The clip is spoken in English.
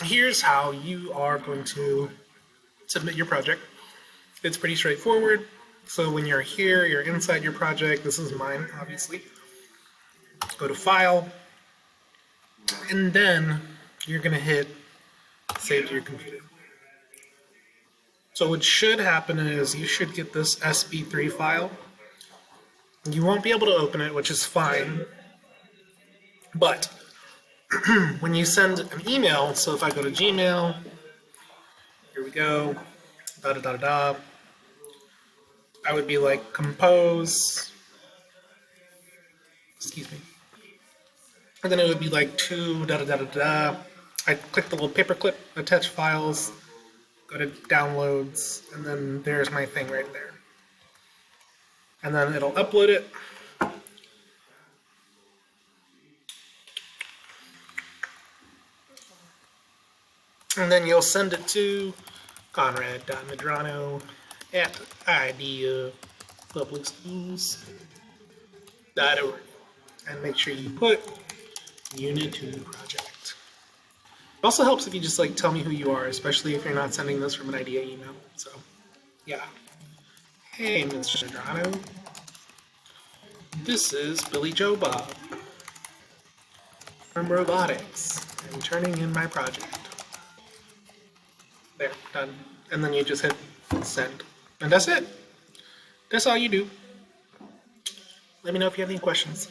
here's how you are going to submit your project. It's pretty straightforward. So when you're here, you're inside your project. This is mine, obviously. Go to File, and then you're going to hit Save to your computer. So what should happen is you should get this SB3 file. You won't be able to open it, which is fine. But when you send an email, so if I go to Gmail, here we go, da da da da, I would be like compose, excuse me, and then it would be like to da da da da da. I click the little paperclip, attach files, go to downloads, and then there's my thing right there. And then it'll upload it. And then you'll send it to conrad.medrano@ideapublicschools.org. And make sure you put Unit 2 project. It also helps if you just like tell me who you are, especially if you're not sending this from an idea email. So, yeah. Hey, Mr. Medrano. This is Billy Joe Bob from robotics. I'm turning in my project. There, done. And then you just hit send. And that's it. That's all you do. Let me know if you have any questions.